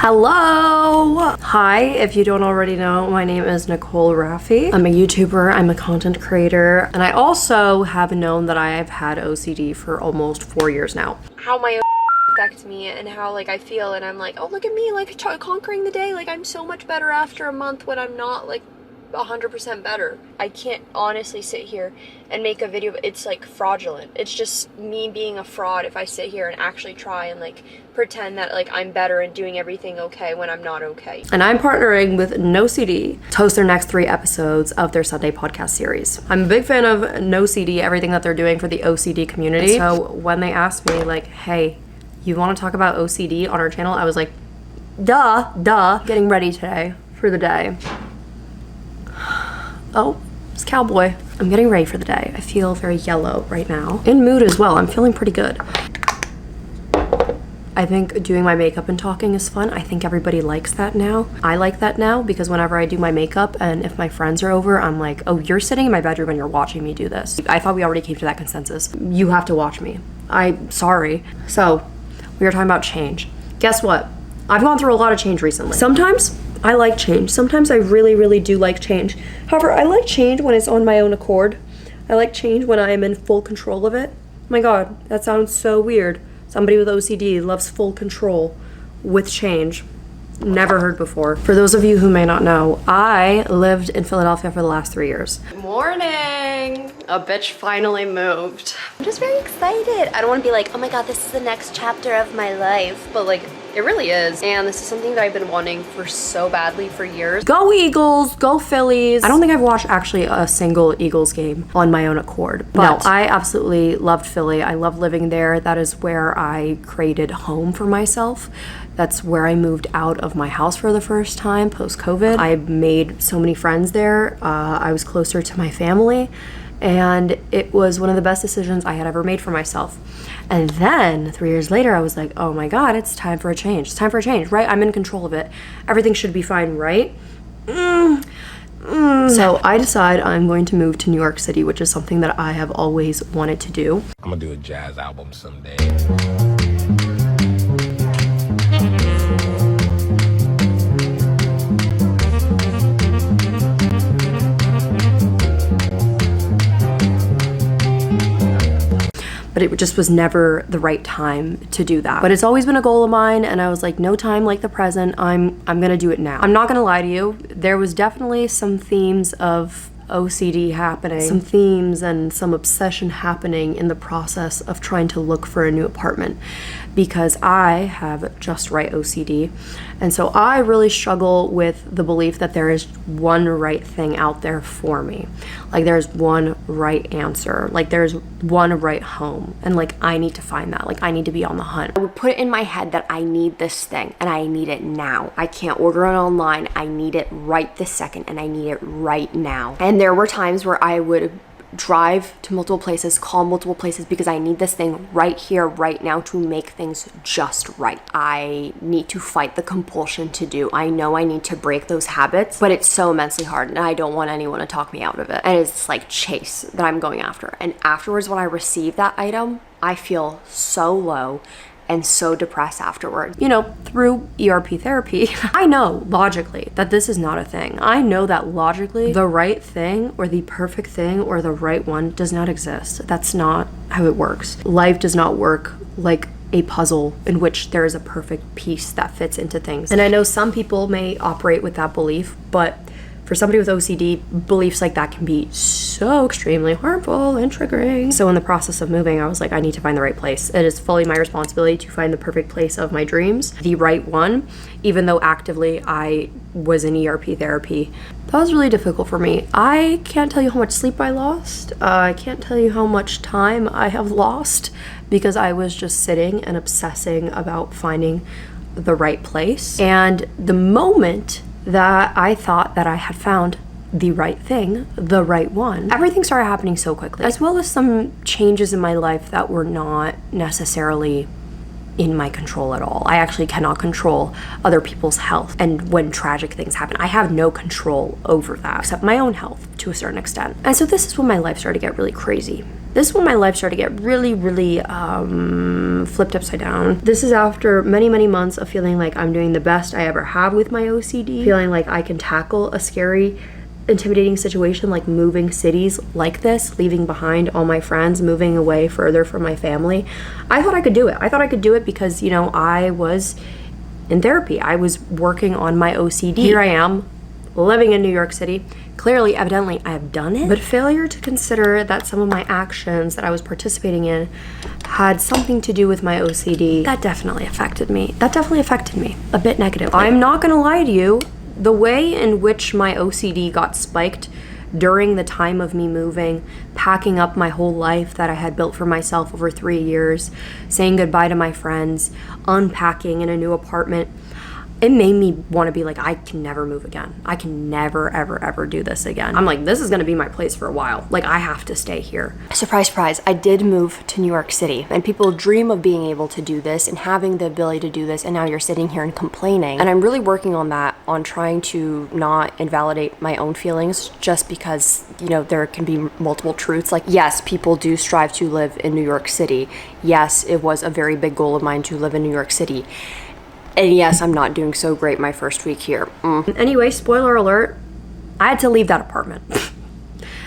Hello! Hi, if you don't already know, my name is Nicole Rafiee. I'm a YouTuber, I'm a content creator, and I also have known that I have had OCD for almost 4 years now. How my affects me and how I feel, and I'm like, oh, look at me, conquering the day. I'm so much better after a month when I'm not 100% better. I can't honestly sit here and make a video. It's fraudulent. It's just me being a fraud if I sit here and actually try and pretend that I'm better and doing everything okay when I'm not okay. And I'm partnering with NOCD to host their next 3 episodes of their Sunday podcast series. I'm a big fan of NOCD, everything that they're doing for the OCD community. So when they asked me hey, you want to talk about OCD on our channel? I was like, duh. Getting ready today for the day. Oh, it's Cowboy. I'm getting ready for the day. I feel very yellow right now. In mood as well. I'm feeling pretty good. I think doing my makeup and talking is fun. I think everybody likes that now. I like that now because whenever I do my makeup and if my friends are over, I'm like, oh, you're sitting in my bedroom and you're watching me do this. I thought we already came to that consensus. You have to watch me. I'm sorry. So, we were talking about change. Guess what? I've gone through a lot of change recently. Sometimes I like change. Sometimes I really do like change. However, I like change when it's on my own accord. I like change when I am in full control of it. Oh my God, that sounds so weird. Somebody with OCD loves full control with change. Never heard before. For those of you who may not know, I lived in Philadelphia for the last 3 years. Good morning! A bitch finally moved. I'm just very excited. I don't want to be like, oh my God, this is the next chapter of my life. But it really is. And this is something that I've been wanting for so badly for years. Go Eagles, go Phillies. I don't think I've watched actually a single Eagles game on my own accord. But no, I absolutely loved Philly. I love living there. That is where I created home for myself. That's where I moved out of my house for the first time post-COVID. I made so many friends there. I was closer to my family. And it was one of the best decisions I had ever made for myself. And then 3 years later, I was like, oh my God, it's time for a change. It's time for a change, right? I'm in control of it. Everything should be fine, right? So I decide I'm going to move to New York City, which is something that I have always wanted to do. I'm gonna do a jazz album someday. But it just was never the right time to do that. But it's always been a goal of mine, and I was like, no time like the present. I'm gonna do it now. I'm not gonna lie to you. There was definitely some themes of OCD happening, some themes and some obsession happening in the process of trying to look for a new apartment, because I have just right OCD. And so I really struggle with the belief that there is one right thing out there for me. There's one right answer. There's one right home. And I need to find that. I need to be on the hunt. I would put it in my head that I need this thing and I need it now. I can't order it online. I need it right this second and I need it right now. And there were times where I would drive to multiple places, call multiple places because I need this thing right here, right now to make things just right. I need to fight the compulsion to do. I know I need to break those habits, but it's so immensely hard and I don't want anyone to talk me out of it. And it's chase that I'm going after. And afterwards, when I receive that item, I feel so low and so depressed afterward. Through ERP therapy, I know logically that this is not a thing. I know that logically the right thing or the perfect thing or the right one does not exist. That's not how it works. Life does not work like a puzzle in which there is a perfect piece that fits into things. And I know some people may operate with that belief, but for somebody with OCD, beliefs like that can be so extremely harmful and triggering. So in the process of moving, I was like, I need to find the right place. It is fully my responsibility to find the perfect place of my dreams, the right one, even though actively I was in ERP therapy. That was really difficult for me. I can't tell you how much sleep I lost. I can't tell you how much time I have lost because I was just sitting and obsessing about finding the right place. And the moment that I thought that I had found the right thing, the right one, everything started happening so quickly, as well as some changes in my life that were not necessarily in my control at all. I actually cannot control other people's health, and when tragic things happen, I have no control over that, except my own health to a certain extent. And so this is when my life started to get really crazy. This is when my life started to get really, really flipped upside down. This is after many, many months of feeling like I'm doing the best I ever have with my OCD, feeling like I can tackle a scary, intimidating situation like moving cities like this, leaving behind all my friends, moving away further from my family. I thought I could do it. I thought I could do it because, you know, I was in therapy. I was working on my OCD. Here I am, living in New York City. Clearly, evidently, I have done it, but failure to consider that some of my actions that I was participating in had something to do with my OCD, that definitely affected me. That definitely affected me a bit negatively. I'm not gonna lie to you, the way in which my OCD got spiked during the time of me moving, packing up my whole life that I had built for myself over 3 years, saying goodbye to my friends, unpacking in a new apartment, it made me want to be like, I can never move again. I can never, ever, ever do this again. I'm like, this is going to be my place for a while. Like, I have to stay here. Surprise, surprise, I did move to New York City, and people dream of being able to do this and having the ability to do this, and now you're sitting here and complaining. And I'm really working on that, on trying to not invalidate my own feelings just because, you know, there can be multiple truths. Like, yes, people do strive to live in New York City. Yes, it was a very big goal of mine to live in New York City. And yes, I'm not doing so great my first week here. Anyway, spoiler alert, I had to leave that apartment.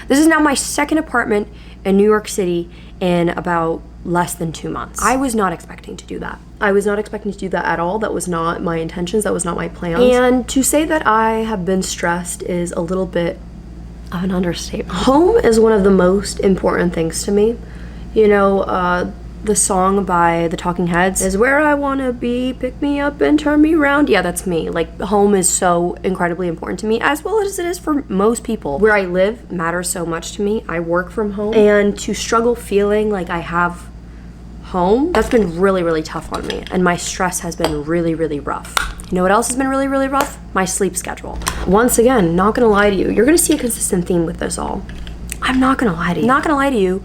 This is now my second apartment in New York City in about less than 2 months. I was not expecting to do that. I was not expecting to do that at all. That was not my intentions. That was not my plans. And to say that I have been stressed is a little bit of an understatement. Home is one of the most important things to me. You know, the song by the Talking Heads is "Where I Wanna Be, Pick Me Up and Turn Me Around." Yeah, that's me. Like, home is so incredibly important to me, as well as it is for most people. Where I live matters so much to me. I work from home, and to struggle feeling like I have home, that's been really, really tough on me, and my stress has been really, really rough. You know what else has been really, really rough? My sleep schedule. Once again, not gonna lie to you, you're gonna see a consistent theme with this all. I'm not gonna lie to you. Not gonna lie to you.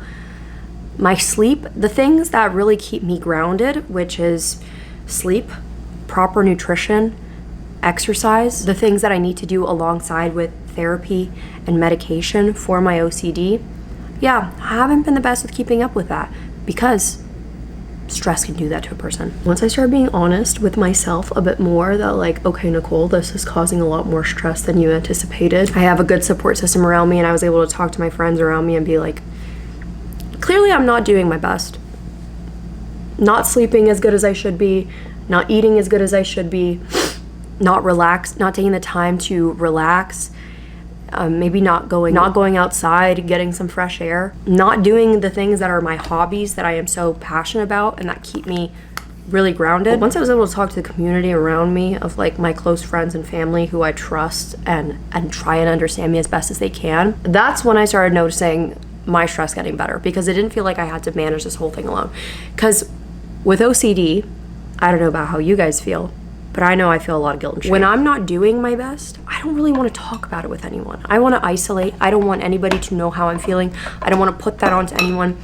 My sleep, the things that really keep me grounded, which is sleep, proper nutrition, exercise, the things that I need to do alongside with therapy and medication for my OCD, yeah, I haven't been the best with keeping up with that because stress can do that to a person. Once I started being honest with myself a bit more, that like, okay, Nicole, this is causing a lot more stress than you anticipated. I have a good support system around me, and I was able to talk to my friends around me and be like, clearly I'm not doing my best. Not sleeping as good as I should be, not eating as good as I should be, not taking the time to relax, maybe not going outside, getting some fresh air, not doing the things that are my hobbies that I am so passionate about and that keep me really grounded. Once I was able to talk to the community around me of like my close friends and family who I trust and try and understand me as best as they can, that's when I started noticing my stress getting better, because it didn't feel like I had to manage this whole thing alone. Because with OCD, I don't know about how you guys feel, but I know I feel a lot of guilt and shame. When I'm not doing my best, I don't really want to talk about it with anyone. I want to isolate. I don't want anybody to know how I'm feeling. I don't want to put that onto anyone.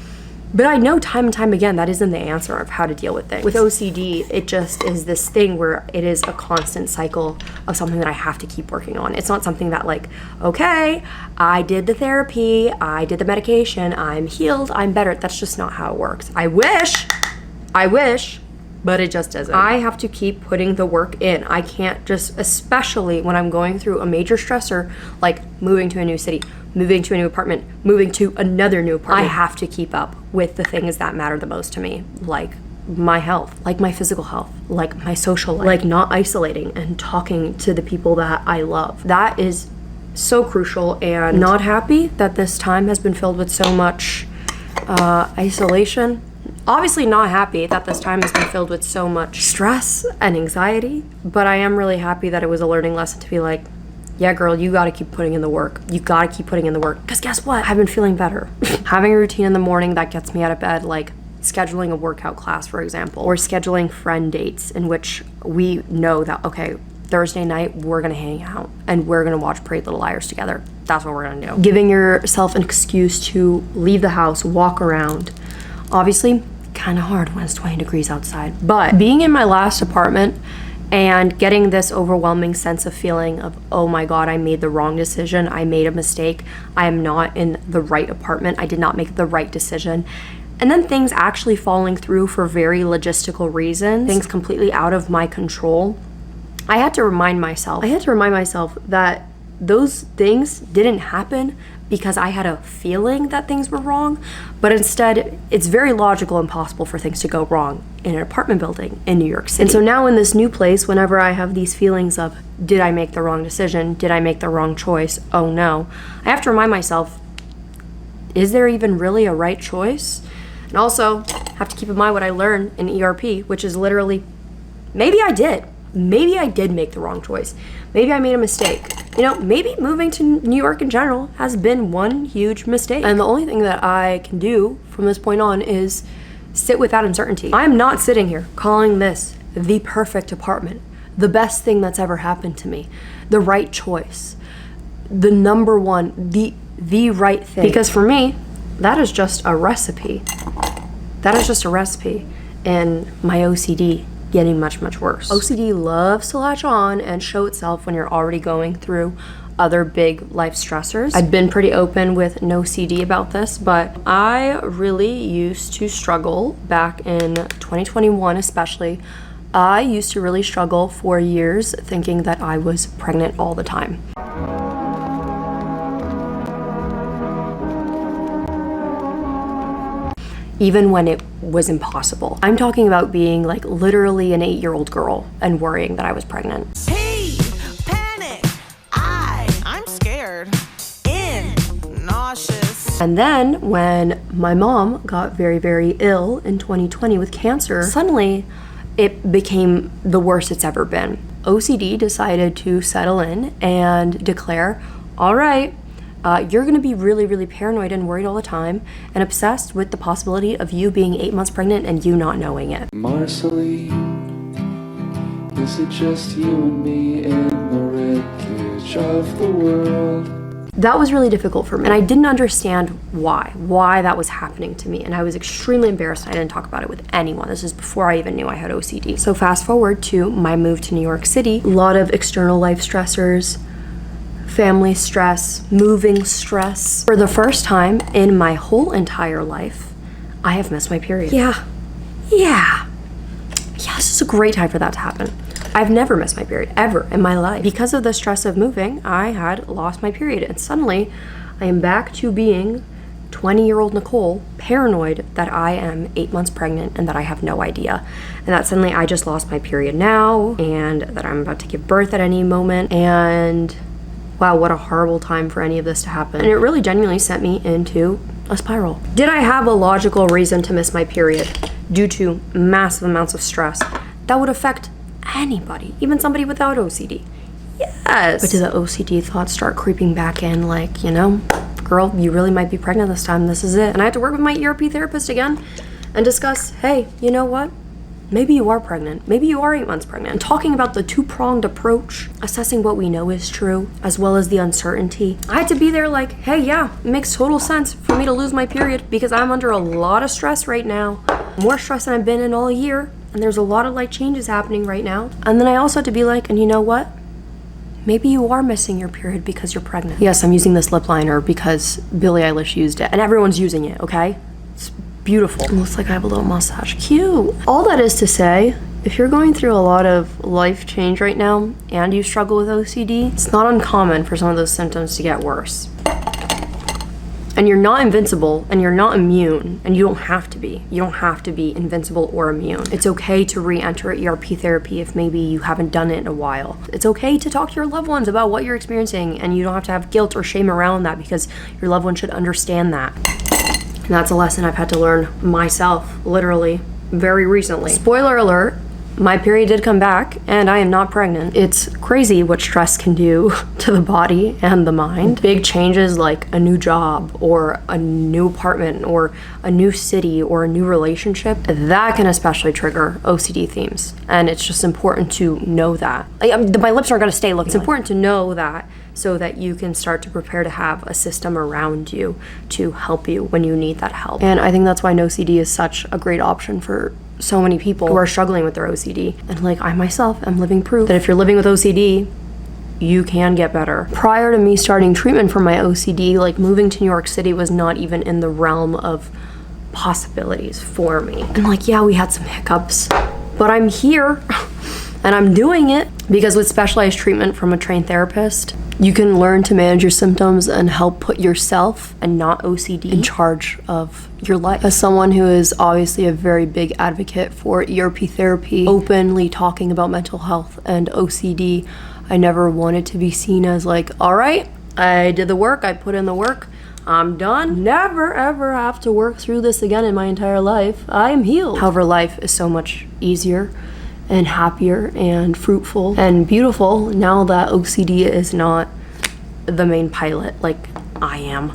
But I know time and time again that isn't the answer of how to deal with things. With OCD, it just is this thing where it is a constant cycle of something that I have to keep working on. It's not something that like, okay, I did the therapy, I did the medication, I'm healed, I'm better. That's just not how it works. I wish, but it just isn't. I have to keep putting the work in. I can't just, especially when I'm going through a major stressor, like moving to a new city, moving to a new apartment, moving to another new apartment. I have to keep up with the things that matter the most to me, like my health, like my physical health, like my social life, like not isolating and talking to the people that I love. That is so crucial, and not happy that this time has been filled with so much isolation. Obviously not happy that this time has been filled with so much stress and anxiety, but I am really happy that it was a learning lesson to be like, yeah, girl, you gotta keep putting in the work. You gotta keep putting in the work. Because guess what? I've been feeling better. Having a routine in the morning that gets me out of bed, like scheduling a workout class, for example, or scheduling friend dates in which we know that, okay, Thursday night, we're gonna hang out and we're gonna watch Pretty Little Liars together. That's what we're gonna do. Giving yourself an excuse to leave the house, walk around. Obviously, kind of hard when it's 20 degrees outside. But being in my last apartment and getting this overwhelming sense of feeling of, oh my God, I made the wrong decision. I made a mistake. I am not in the right apartment. I did not make the right decision. And then things actually falling through for very logistical reasons, things completely out of my control. I had to remind myself that those things didn't happen because I had a feeling that things were wrong, but instead it's very logical and possible for things to go wrong in an apartment building in New York City. And so now in this new place, whenever I have these feelings of, did I make the wrong decision? Did I make the wrong choice? Oh no. I have to remind myself, is there even really a right choice? And also have to keep in mind what I learned in ERP, which is literally, maybe I did make the wrong choice. Maybe I made a mistake. You know, maybe moving to New York in general has been one huge mistake. And the only thing that I can do from this point on is sit with that uncertainty. I'm not sitting here calling this the perfect apartment, the best thing that's ever happened to me, the right choice, the number one, the right thing. Because for me, that is just a recipe. That is just a recipe in my OCD getting much, much worse. OCD loves to latch on and show itself when you're already going through other big life stressors. I've been pretty open with NOCD about this, but I really used to struggle back in 2021 especially. I used to really struggle for years thinking that I was pregnant all the time. Even when it was impossible. I'm talking about being like literally an 8-year-old girl and worrying that I was pregnant. Hey, panic, I'm scared, nauseous. And then when my mom got very, very ill in 2020 with cancer, suddenly it became the worst it's ever been. OCD decided to settle in and declare, all right, you're gonna be really, really paranoid and worried all the time and obsessed with the possibility of you being 8 months pregnant and you not knowing it. Marceline, is it just you and me in the wreckage of the world? That was really difficult for me, and I didn't understand why that was happening to me, and I was extremely embarrassed. I didn't talk about it with anyone. This is before I even knew I had OCD. So fast forward to my move to New York City, a lot of external life stressors, family stress, moving stress. For the first time in my whole entire life, I have missed my period. Yeah, this is a great time for that to happen. I've never missed my period, ever in my life. Because of the stress of moving, I had lost my period, and suddenly I am back to being 20-year-old Nicole, paranoid that I am 8 months pregnant and that I have no idea. And that suddenly I just lost my period now, and that I'm about to give birth at any moment, and wow, what a horrible time for any of this to happen. And it really genuinely sent me into a spiral. Did I have a logical reason to miss my period due to massive amounts of stress that would affect anybody, even somebody without OCD? Yes. But did the OCD thoughts start creeping back in like, you know, girl, you really might be pregnant this time, this is it. And I had to work with my ERP therapist again and discuss, hey, you know what? Maybe you are pregnant. Maybe you are 8 months pregnant. And talking about the two-pronged approach, assessing what we know is true, as well as the uncertainty. I had to be there like, hey, yeah, it makes total sense for me to lose my period because I'm under a lot of stress right now. More stress than I've been in all year. And there's a lot of like changes happening right now. And then I also had to be like, and you know what? Maybe you are missing your period because you're pregnant. Yes, I'm using this lip liner because Billie Eilish used it. And everyone's using it, okay? It's beautiful. It looks like I have a little mustache. Cute. All that is to say, if you're going through a lot of life change right now and you struggle with OCD, it's not uncommon for some of those symptoms to get worse. And you're not invincible and you're not immune, and you don't have to be. You don't have to be invincible or immune. It's okay to re-enter ERP therapy if maybe you haven't done it in a while. It's okay to talk to your loved ones about what you're experiencing, and you don't have to have guilt or shame around that because your loved one should understand that. And that's a lesson I've had to learn myself, literally, very recently. Spoiler alert, my period did come back and I am not pregnant. It's crazy what stress can do to the body and the mind. Big changes like a new job or a new apartment or a new city or a new relationship, that can especially trigger OCD themes. And it's just important to know that. My lips aren't gonna stay looking. It's important to know that so that you can start to prepare to have a system around you to help you when you need that help. And I think that's why NOCD is such a great option for so many people who are struggling with their OCD. And like I myself am living proof that if you're living with OCD, you can get better. Prior to me starting treatment for my OCD, like moving to New York City was not even in the realm of possibilities for me. And like, yeah, we had some hiccups, but I'm here and I'm doing it because with specialized treatment from a trained therapist, you can learn to manage your symptoms and help put yourself and not OCD in charge of your life. As someone who is obviously a very big advocate for ERP therapy, openly talking about mental health and OCD, I never wanted to be seen as like, all right, I did the work, I put in the work, I'm done. Never ever have to work through this again in my entire life. I am healed. However, life is so much easier and happier and fruitful and beautiful now that OCD is not the main pilot like I am.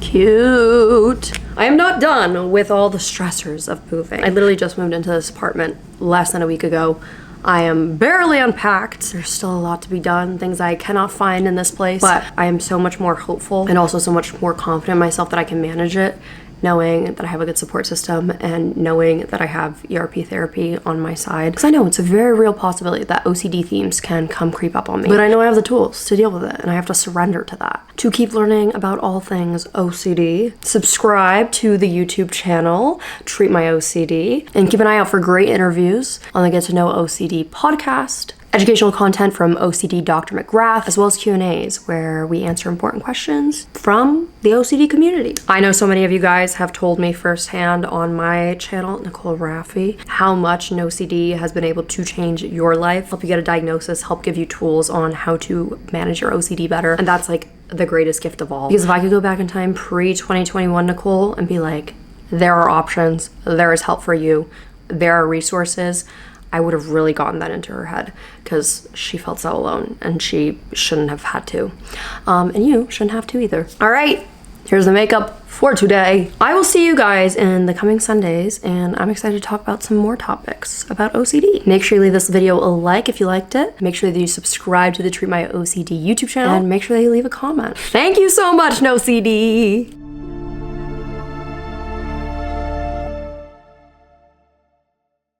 Cute. I am not done with all the stressors of moving. I literally just moved into this apartment less than a week ago. I am barely unpacked. There's still a lot to be done, things I cannot find in this place, but I am so much more hopeful and also so much more confident in myself that I can manage it, knowing that I have a good support system and knowing that I have ERP therapy on my side. Because I know it's a very real possibility that OCD themes can come creep up on me. But I know I have the tools to deal with it and I have to surrender to that. To keep learning about all things OCD, subscribe to the YouTube channel, Treat My OCD, and keep an eye out for great interviews on the Get to Know OCD podcast, educational content from OCD Dr. McGrath, as well as Q&As where we answer important questions from the OCD community. I know so many of you guys have told me firsthand on my channel, Nicole Rafiee, how much NOCD has been able to change your life, help you get a diagnosis, help give you tools on how to manage your OCD better. And that's like the greatest gift of all. Because if I could go back in time pre-2021 Nicole and be like, there are options, there is help for you, there are resources, I would have really gotten that into her head because she felt so alone and she shouldn't have had to. And you shouldn't have to either. All right, here's the makeup for today. I will see you guys in the coming Sundays and I'm excited to talk about some more topics about OCD. Make sure you leave this video a like if you liked it. Make sure that you subscribe to the Treat My OCD YouTube channel and make sure that you leave a comment. Thank you so much, NOCD.